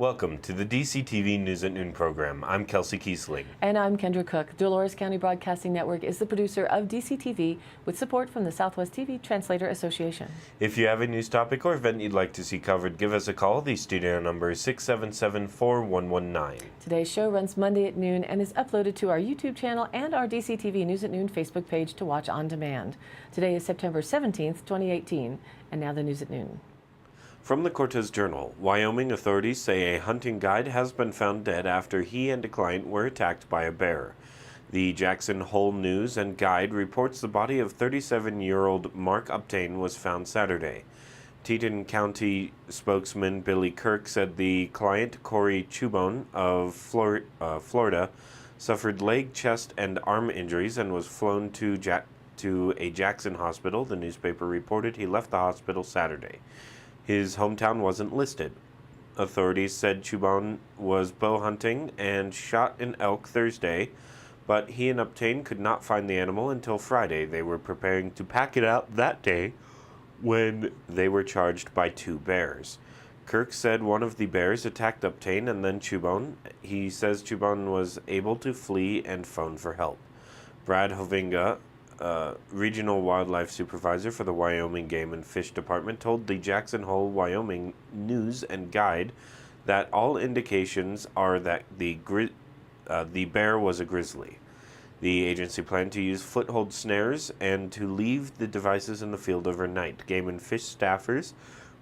Welcome to the DCTV News at Noon program. I'm Kelsey Kiesling. And I'm Kendra Cook. Dolores County Broadcasting Network is the producer of DCTV with support from the Southwest TV Translator Association. If you have a news topic or event you'd like to see covered, give us a call. The studio number is 677-4119. Today's show runs Monday at noon and is uploaded to our YouTube channel and our DCTV News at Noon Facebook page to watch on demand. Today is September 17th, 2018. And now the news at noon. From the Cortez Journal, Wyoming authorities say a hunting guide has been found dead after he and a client were attacked by a bear. The Jackson Hole News and Guide reports the body of 37-year-old Mark Uptain was found Saturday. Teton County spokesman Billy Kirk said the client, Corey Chubone of Florida, suffered leg, chest, and arm injuries and was flown to a Jackson hospital. The newspaper reported he left the hospital Saturday. His hometown wasn't listed. Authorities said Chubone was bow hunting and shot an elk Thursday, but he and Uptain could not find the animal until Friday. They were preparing to pack it out that day when they were charged by two bears. Kirk said one of the bears attacked Uptain and then Chubone. He says Chubone was able to flee and phone for help. Brad Hovinga, regional wildlife supervisor for the Wyoming Game and Fish Department, told the Jackson Hole, Wyoming News and Guide that all indications are that the bear was a grizzly. The agency planned to use foothold snares and to leave the devices in the field overnight. Game and Fish staffers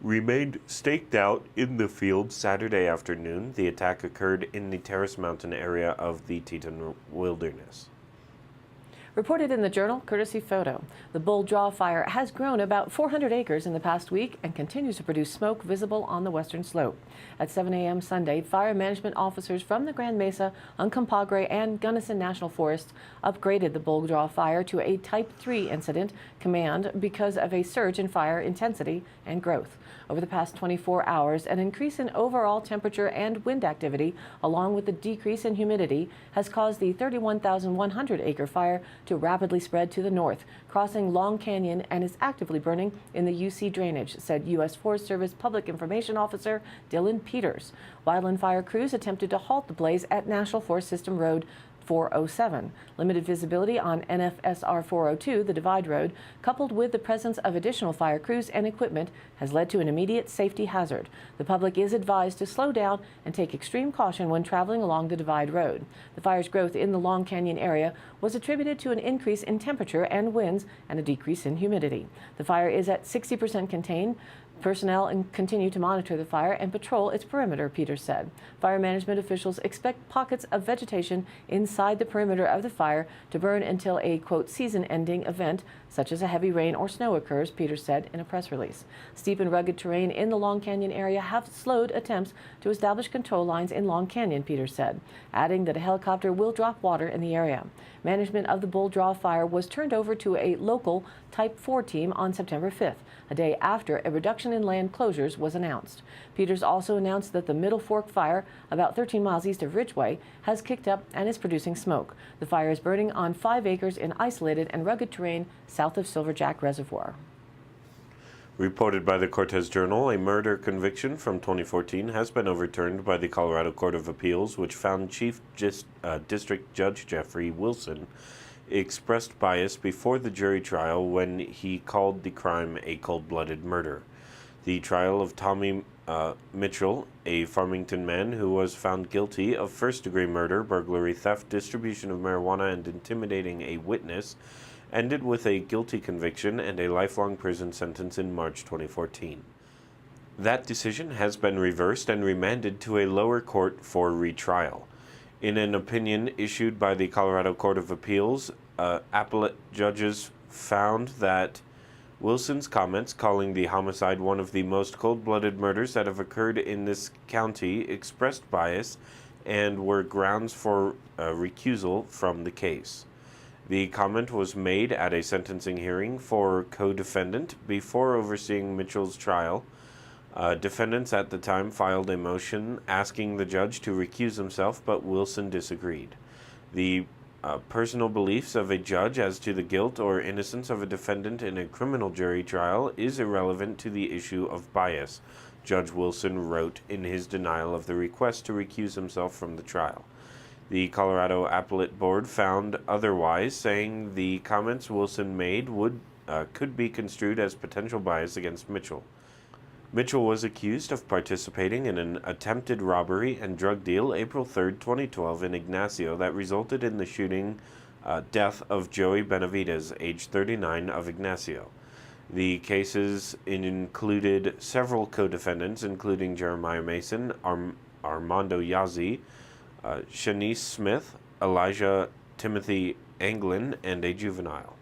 remained staked out in the field Saturday afternoon. The attack occurred in the Terrace Mountain area of the Teton Wilderness. Reported in the Journal, courtesy photo, the Bull Draw fire has grown about 400 acres in the past week and continues to produce smoke visible on the western slope. At 7 a.m. Sunday, fire management officers from the Grand Mesa, Uncompahgre, and Gunnison National Forests upgraded the Bull Draw fire to a Type 3 incident command because of a surge in fire intensity and growth. Over the past 24 hours, an increase in overall temperature and wind activity, along with the decrease in humidity, has caused the 31,100-acre fire to rapidly spread to the north, crossing Long Canyon, and is actively burning in the UC drainage, said U.S. Forest Service Public Information Officer Dylan Peters. Wildland fire crews attempted to halt the blaze at National Forest System Road 407. Limited visibility on NFSR 402, the Divide Road, coupled with the presence of additional fire crews and equipment, has led to an immediate safety hazard. The public is advised to slow down and take extreme caution when traveling along the Divide Road. The fire's growth in the Long Canyon area was attributed to an increase in temperature and winds and a decrease in humidity. The fire is at 60% contained. Personnel continue to monitor the fire and patrol its perimeter, Peters said. Fire management officials expect pockets of vegetation inside the perimeter of the fire to burn until a, quote, season-ending event, such as a heavy rain or snow occurs, Peters said in a press release. Steep and rugged terrain in the Long Canyon area have slowed attempts to establish control lines in Long Canyon, Peters said, adding that a helicopter will drop water in the area. Management of the Bull Draw fire was turned over to a local Type 4 team on September 5th, a day after a reduction in land closures was announced. Peters also announced that the Middle Fork fire, about 13 miles east of Ridgeway, has kicked up and is producing smoke. The fire is burning on 5 acres in isolated and rugged terrain south of Silverjack Reservoir. Reported by the Cortez Journal, a murder conviction from 2014 has been overturned by the Colorado Court of Appeals, which found Chief District Judge Jeffrey Wilson expressed bias before the jury trial when he called the crime a cold-blooded murder. The trial of Tommy Mitchell, a Farmington man who was found guilty of first-degree murder, burglary, theft, distribution of marijuana, and intimidating a witness, ended with a guilty conviction and a lifelong prison sentence in March 2014. That decision has been reversed and remanded to a lower court for retrial. In an opinion issued by the Colorado Court of Appeals, appellate judges found that Wilson's comments calling the homicide one of the most cold-blooded murders that have occurred in this county expressed bias and were grounds for recusal from the case. The comment was made at a sentencing hearing for co-defendant before overseeing Mitchell's trial. Defendants at the time filed a motion asking the judge to recuse himself, but Wilson disagreed. The personal beliefs of a judge as to the guilt or innocence of a defendant in a criminal jury trial is irrelevant to the issue of bias, Judge Wilson wrote in his denial of the request to recuse himself from the trial. The Colorado Appellate Board found otherwise, saying the comments Wilson made could be construed as potential bias against Mitchell. Mitchell was accused of participating in an attempted robbery and drug deal April 3, 2012 in Ignacio that resulted in the death of Joey Benavides, age 39, of Ignacio. The cases included several co-defendants, including Jeremiah Mason, Armando Yazzie, Shanice Smith, Elijah Timothy Anglin, and a juvenile.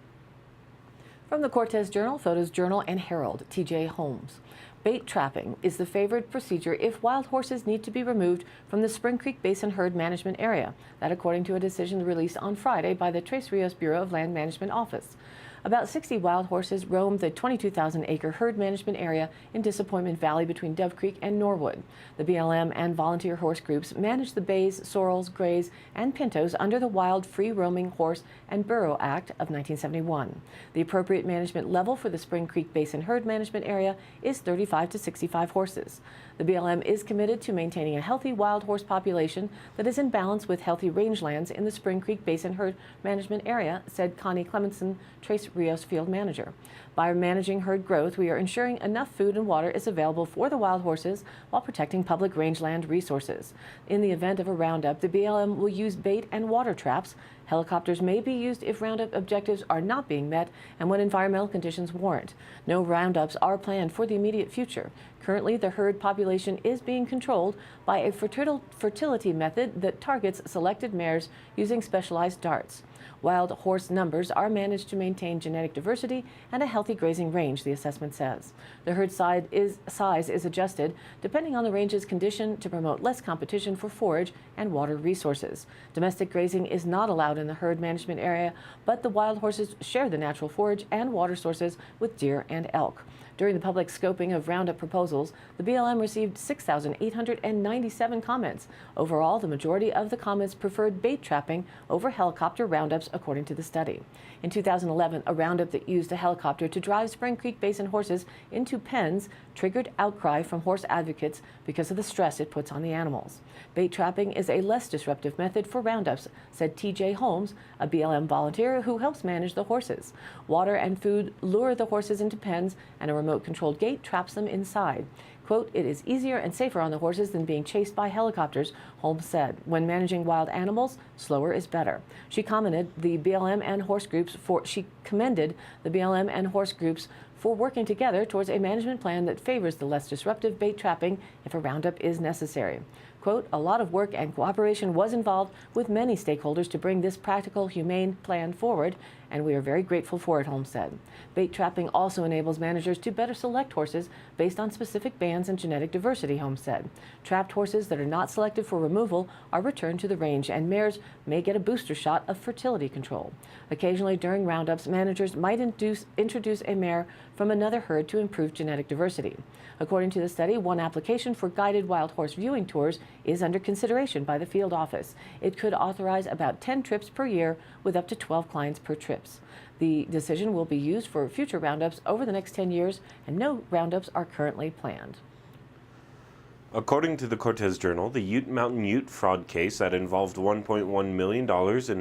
From the Cortez Journal, Photos Journal, and Herald, T.J. Holmes. Bait trapping is the favored procedure if wild horses need to be removed from the Spring Creek Basin Herd Management Area. That according to a decision released on Friday by the Tres Rios Bureau of Land Management Office. About 60 wild horses roam the 22,000-acre herd management area in Disappointment Valley between Dove Creek and Norwood. The BLM and volunteer horse groups manage the bays, sorrels, grays, and pintos under the Wild Free-Roaming Horse and Burro Act of 1971. The appropriate management level for the Spring Creek Basin Herd Management Area is 35 to 65 horses. The BLM is committed to maintaining a healthy wild horse population that is in balance with healthy rangelands in the Spring Creek Basin Herd Management Area, said Connie Clemenson, Tres Rios field manager. By managing herd growth, we are ensuring enough food and water is available for the wild horses while protecting public rangeland resources. In the event of a roundup, the BLM will use bait and water traps. Helicopters may be used if roundup objectives are not being met and when environmental conditions warrant. No roundups are planned for the immediate future. Currently, the herd population is being controlled by a fertility method that targets selected mares using specialized darts. Wild horse numbers are managed to maintain genetic diversity and a healthy grazing range, the assessment says. The herd size is adjusted depending on the range's condition to promote less competition for forage and water resources. Domestic grazing is not allowed in the herd management area, but the wild horses share the natural forage and water sources with deer and elk. During the public scoping of roundup proposals, the BLM received 6,897 comments. Overall, the majority of the comments preferred bait trapping over helicopter roundups, according to the study. In 2011, a roundup that used a helicopter to drive Spring Creek Basin horses into pens triggered outcry from horse advocates because of the stress it puts on the animals. Bait trapping is a less disruptive method for roundups, said T.J. Holmes, a BLM volunteer who helps manage the horses. Water and food lure the horses into pens, and a remote-controlled gate traps them inside. Quote, "It is easier and safer on the horses than being chased by helicopters," Holmes said. When managing wild animals, slower is better. She commended the BLM and horse groups for working together towards a management plan that favors the less disruptive bait trapping if a roundup is necessary. Quote, "A lot of work and cooperation was involved with many stakeholders to bring this practical, humane plan forward, and we are very grateful for it," Holmes said. Bait trapping also enables managers to better select horses based on specific bands and genetic diversity, Holmes said. Trapped horses that are not selected for removal are returned to the range, and mares may get a booster shot of fertility control. Occasionally during roundups, managers might introduce a mare from another herd to improve genetic diversity. According to the study, one application for guided wild horse viewing tours is under consideration by the field office. It could authorize about 10 trips per year with up to 12 clients per trips. The decision will be used for future roundups over the next 10 years, and no roundups are currently planned. According to the Cortez Journal, the Ute Mountain Ute fraud case that involved $1.1 million in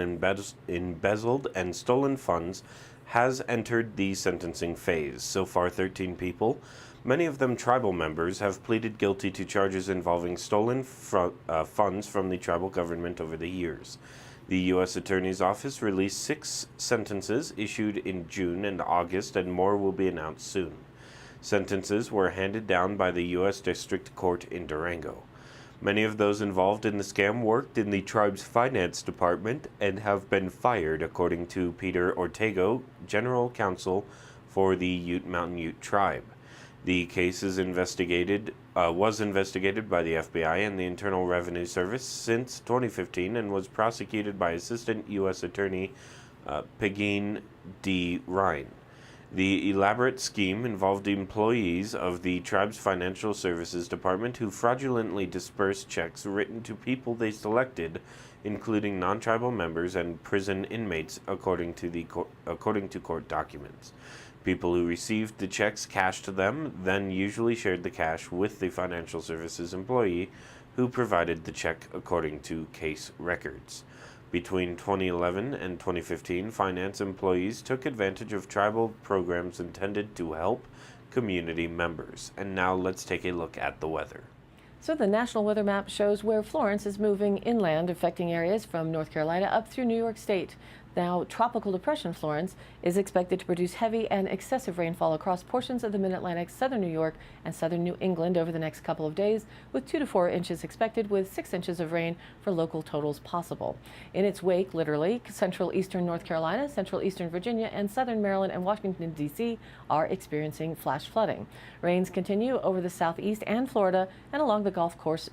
embezzled and stolen funds has entered the sentencing phase. So far, 13 people, many of them tribal members, have pleaded guilty to charges involving stolen funds from the tribal government over the years. The U.S. Attorney's Office released 6 sentences issued in June and August, and more will be announced soon. Sentences were handed down by the U.S. District Court in Durango. Many of those involved in the scam worked in the tribe's finance department and have been fired, according to Peter Ortego, General Counsel for the Ute Mountain Ute Tribe. The case was investigated by the FBI and the Internal Revenue Service since 2015 and was prosecuted by Assistant U.S. Attorney Pegeen D. Ryan. The elaborate scheme involved employees of the tribe's financial services department who fraudulently dispersed checks written to people they selected, including non-tribal members and prison inmates, according to court documents. People who received the checks cashed them, then usually shared the cash with the financial services employee who provided the check, according to case records. Between 2011 and 2015, finance employees took advantage of tribal programs intended to help community members. And now let's take a look at the weather. So the national weather map shows where Florence is moving inland, affecting areas from North Carolina up through New York State. Now, Tropical Depression Florence is expected to produce heavy and excessive rainfall across portions of the Mid-Atlantic, southern New York, and southern New England over the next couple of days, with 2 to 4 inches expected, with 6 inches of rain for local totals possible. In its wake, literally, central eastern North Carolina, central eastern Virginia, and southern Maryland and Washington, D.C. are experiencing flash flooding. Rains continue over the southeast and Florida and along the Gulf Coast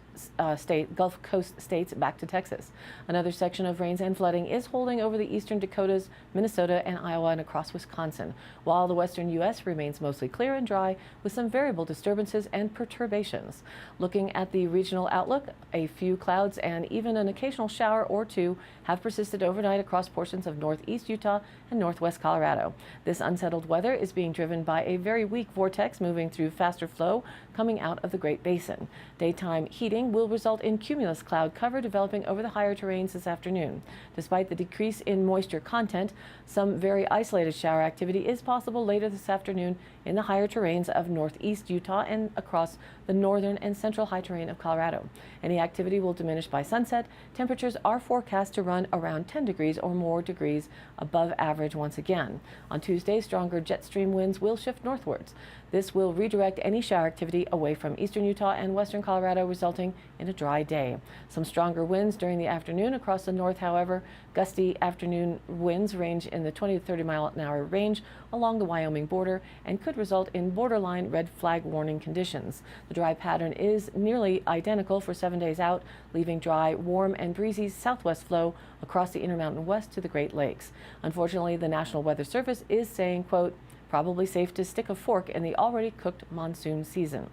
states back to Texas. Another section of rains and flooding is holding over the eastern Dakotas, Minnesota, and Iowa, and across Wisconsin, while the western U.S. remains mostly clear and dry with some variable disturbances and perturbations. Looking at the regional outlook, a few clouds and even an occasional shower or two have persisted overnight across portions of northeast Utah and northwest Colorado. This unsettled weather is being driven by a very weak vortex moving through faster flow coming out of the Great Basin. Daytime heating will result in cumulus cloud cover developing over the higher terrains this afternoon. Despite the decrease in moisture content, some very isolated shower activity is possible later this afternoon in the higher terrains of northeast Utah and across the northern and central high terrain of Colorado. Any activity will diminish by sunset. Temperatures are forecast to run around 10 degrees or more degrees above average once again. On Tuesday, stronger jet stream winds will shift northwards. This will redirect any shower activity away from eastern Utah and western Colorado, resulting in a dry day. Some stronger winds during the afternoon across the north, however. Gusty afternoon winds range in the 20 to 30 mile an hour range along the Wyoming border and could result in borderline red flag warning conditions. The dry pattern is nearly identical for 7 days out, leaving dry, warm, and breezy southwest flow across the Intermountain West to the Great Lakes. Unfortunately, the National Weather Service is saying, quote, probably safe to stick a fork in the already cooked monsoon season.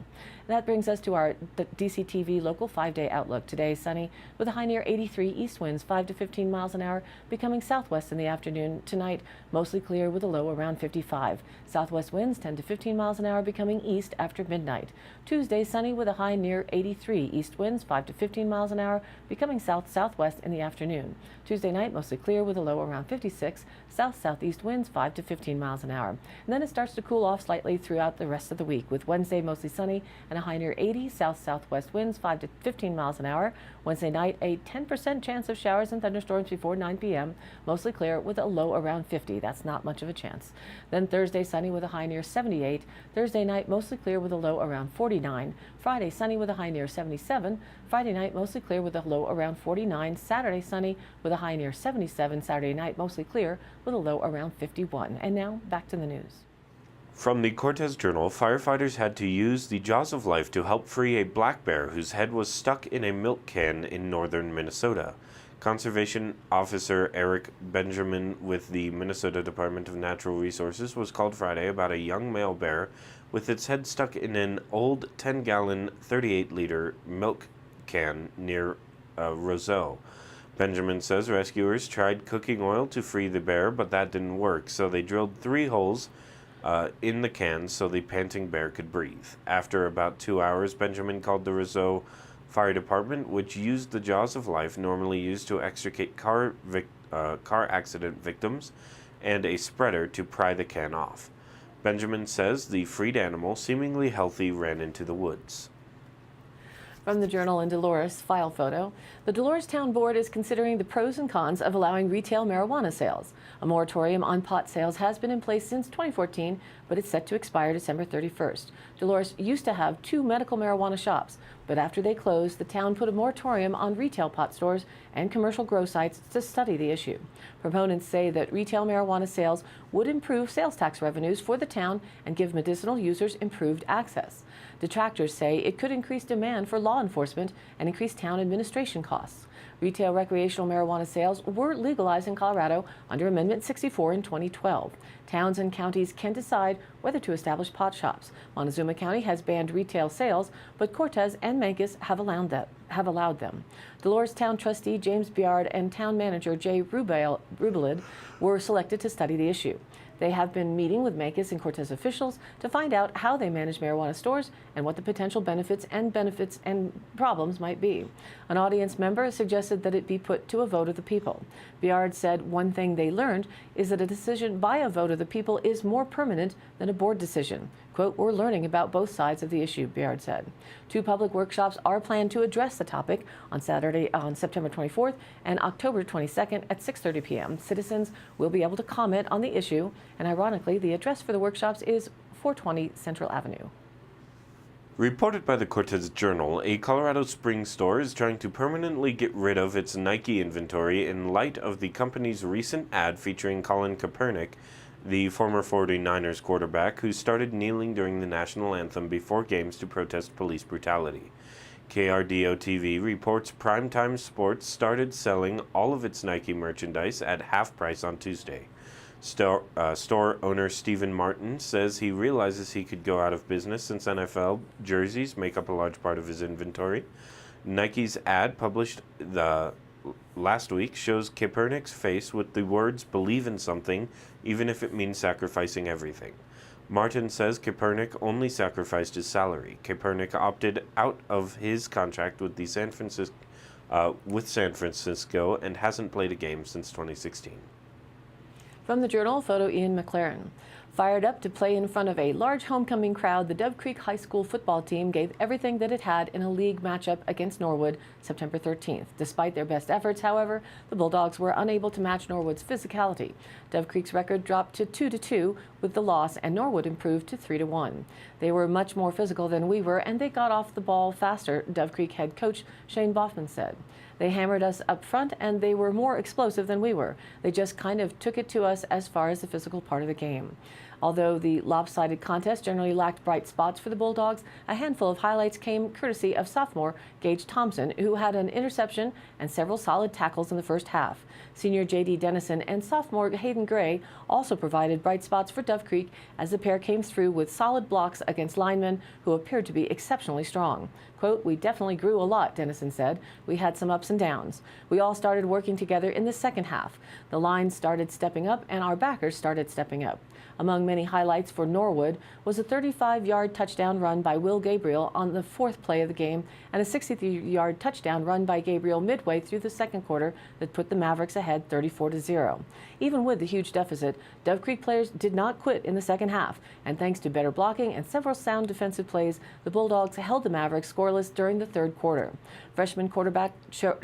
That brings us to our DCTV local 5-day outlook. Today, sunny with a high near 83, east winds 5 to 15 miles an hour, becoming southwest in the afternoon. Tonight, mostly clear with a low around 55. Southwest winds 10 to 15 miles an hour, becoming east after midnight. Tuesday, sunny with a high near 83, east winds 5 to 15 miles an hour, becoming south-southwest in the afternoon. Tuesday night, mostly clear with a low around 56, south-southeast winds 5 to 15 miles an hour. And then it starts to cool off slightly throughout the rest of the week, with Wednesday mostly sunny and a high near 80, south-southwest winds 5 to 15 miles an hour. Wednesday night, a 10% chance of showers and thunderstorms before 9 p.m., mostly clear with a low around 50. That's not much of a chance. Then Thursday, sunny with a high near 78. Thursday night, mostly clear with a low around 49. Friday, sunny with a high near 77. Friday night, mostly clear with a low around 49. Saturday, sunny with a high near 77. Saturday night, mostly clear with a low around 51. And now, back to the news. From the Cortez Journal, firefighters had to use the jaws of life to help free a black bear whose head was stuck in a milk can in northern Minnesota. Conservation Officer Eric Benjamin with the Minnesota Department of Natural Resources was called Friday about a young male bear with its head stuck in an old 10-gallon, 38-liter milk can near Roseau. Benjamin says rescuers tried cooking oil to free the bear, but that didn't work, so they drilled 3 holes in the can so the panting bear could breathe. After about 2 hours, Benjamin called the Roseau Fire Department, which used the jaws of life normally used to extricate car accident victims, and a spreader to pry the can off. Benjamin says the freed animal, seemingly healthy, ran into the woods. From the Journal in Dolores, file photo. The Dolores Town Board is considering the pros and cons of allowing retail marijuana sales. A moratorium on pot sales has been in place since 2014, but it's set to expire December 31st. Dolores used to have 2 medical marijuana shops, but after they closed, the town put a moratorium on retail pot stores and commercial grow sites to study the issue. Proponents say that retail marijuana sales would improve sales tax revenues for the town and give medicinal users improved access. Detractors say it could increase demand for law enforcement and increase town administration costs. Retail recreational marijuana sales were legalized in Colorado under Amendment 64 in 2012. Towns and counties can decide whether to establish pot shops. Montezuma County has banned retail sales, but Cortez and Mancos have allowed them. Dolores Town Trustee James Biard and Town Manager Jay Rubelid were selected to study the issue. They have been meeting with Mancos and Cortez officials to find out how they manage marijuana stores and what the potential benefits and problems might be. An audience member suggested that it be put to a vote of the people. Biard said one thing they learned is that a decision by a vote of the people is more permanent than a board decision. Quote, "We're learning about both sides of the issue," Biard said. 2 public workshops are planned to address the topic on September 24th and October 22nd at 6:30 p.m. Citizens will be able to comment on the issue, and ironically, the address for the workshops is 420 Central Avenue. Reported by the Cortez Journal, a Colorado Springs store is trying to permanently get rid of its Nike inventory in light of the company's recent ad featuring Colin Kaepernick, the former 49ers quarterback who started kneeling during the national anthem before games to protest police brutality. KRDO-TV reports Primetime Sports started selling all of its Nike merchandise at half price on Tuesday. Store owner Stephen Martin says he realizes he could go out of business since NFL jerseys make up a large part of his inventory. Nike's ad published last week shows Kaepernick's face with the words "believe in something, even if it means sacrificing everything." Martin says Kaepernick only sacrificed his salary. Kaepernick opted out of his contract with San Francisco and hasn't played a game since 2016. From the Journal, photo Ian McLaren. Fired up to play in front of a large homecoming crowd, the Dove Creek High School football team gave everything that it had in a league matchup against Norwood September 13th. Despite their best efforts, however, the Bulldogs were unable to match Norwood's physicality. Dove Creek's record dropped to 2-2 with the loss, and Norwood improved to 3-1. They were much more physical than we were, and they got off the ball faster, Dove Creek head coach Shane Boffman said. They hammered us up front, and they were more explosive than we were. They just kind of took it to us as far as the physical part of the game. Although the lopsided contest generally lacked bright spots for the Bulldogs, a handful of highlights came courtesy of sophomore Gage Thompson, who had an interception and several solid tackles in the first half. Senior J.D. Dennison and sophomore Hayden Gray also provided bright spots for Dove Creek as the pair came through with solid blocks against linemen who appeared to be exceptionally strong. Quote, "We definitely grew a lot," Dennison said. "We had some ups and downs. We all started working together in the second half. The line started stepping up and our backers started stepping up." Among many highlights for Norwood was a 35-yard touchdown run by Will Gabriel on the 4th play of the game and a 63-yard touchdown run by Gabriel midway through the second quarter that put the Mavericks ahead 34-0. Even with the huge deficit, Dove Creek players did not quit in the second half, and thanks to better blocking and several sound defensive plays, the Bulldogs held the Mavericks scoreless during the third quarter. Freshman quarterback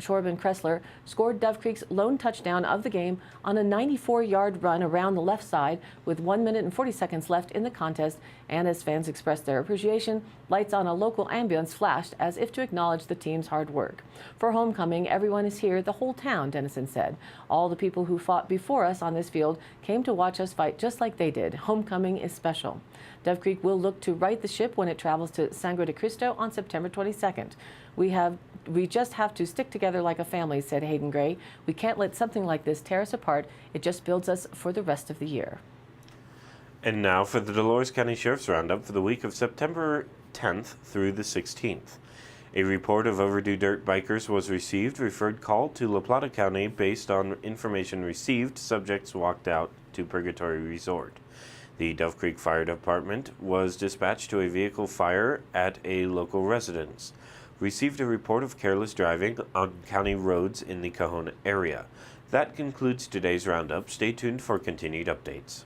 Corbin Kressler scored Dove Creek's lone touchdown of the game on a 94-yard run around the left side with 1 minute and 40 seconds left in the contest, and as fans expressed their appreciation, lights on a local ambulance flashed as if to acknowledge the team's hard work. "For homecoming, everyone is here, the whole town," Dennison said. "All the people who fought before us on this field came to watch us fight just like they did. Homecoming is special." Dove Creek will look to right the ship when it travels to Sangre de Cristo on September 22nd. We just have to stick together like a family," said Hayden Gray. "We can't let something like this tear us apart. It just builds us for the rest of the year." And now for the Dolores County Sheriff's Roundup for the week of September 10th through the 16th. A report of overdue dirt bikers was received, referred call to La Plata County based on information received. Subjects walked out to Purgatory Resort. The Dove Creek Fire Department was dispatched to a vehicle fire at a local residence. Received a report of careless driving on county roads in the Cajon area. That concludes today's roundup. Stay tuned for continued updates.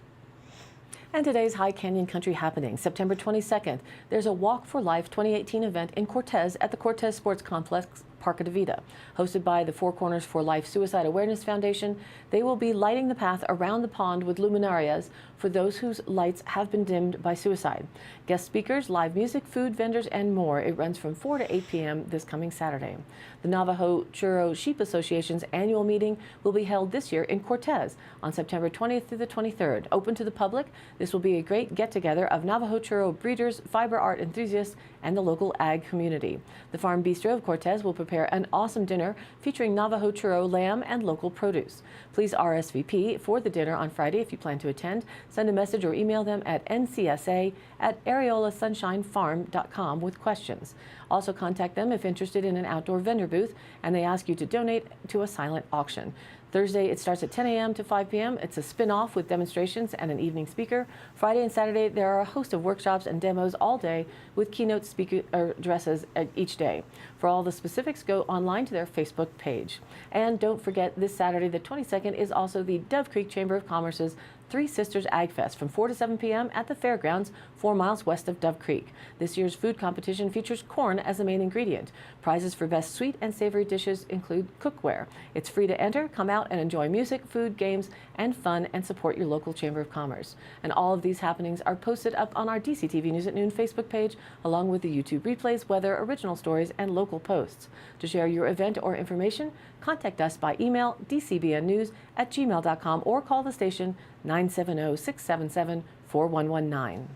And today's High Canyon Country happening, September 22nd. There's a Walk for Life 2018 event in Cortez at the Cortez Sports Complex, Parque de Vida. Hosted by the Four Corners for Life Suicide Awareness Foundation, they will be lighting the path around the pond with luminarias for those whose lights have been dimmed by suicide. Guest speakers, live music, food vendors, and more. It runs from 4 to 8 p.m. this coming Saturday. The Navajo Churro Sheep Association's annual meeting will be held this year in Cortez on September 20th through the 23rd. Open to the public, this will be a great get-together of Navajo Churro breeders, fiber art enthusiasts, and the local ag community. The Farm Bistro of Cortez will prepare prepare an awesome dinner featuring Navajo churro, lamb, and local produce. Please RSVP for the dinner on Friday if you plan to attend. Send a message or email them at ncsa@areolasunshinefarm.com with questions. Also contact them if interested in an outdoor vendor booth and they ask you to donate to a silent auction. Thursday, it starts at 10 a.m. to 5 p.m. It's a spin-off with demonstrations and an evening speaker. Friday and Saturday, there are a host of workshops and demos all day with keynote speaker addresses each day. For all the specifics, go online to their Facebook page. And don't forget, this Saturday, the 22nd, is also the Dove Creek Chamber of Commerce's Three Sisters Ag Fest from 4 to 7 p.m. at the fairgrounds 4 miles west of Dove Creek. This year's food competition features corn as the main ingredient. Prizes for best sweet and savory dishes include cookware. It's free to enter. Come out and enjoy music, food, games, and fun, and support your local Chamber of Commerce. And all of these happenings are posted up on our DCTV News at Noon Facebook page, along with the YouTube replays, weather, original stories, and local posts. To share your event or information, contact us by email dcbnnews@gmail.com or call the station 970-677-4119.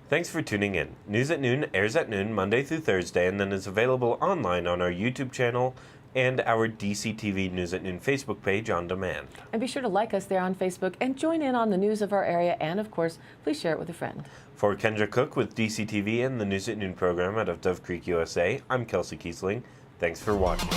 Thanks for tuning in. News at Noon airs at noon Monday through Thursday and then is available online on our YouTube channel and our DCTV News at Noon Facebook page on demand. And be sure to like us there on Facebook and join in on the news of our area, and of course, please share it with a friend. For Kendra Cook with DCTV and the News at Noon program out of Dove Creek, USA, I'm Kelsey Kiesling. Thanks for watching.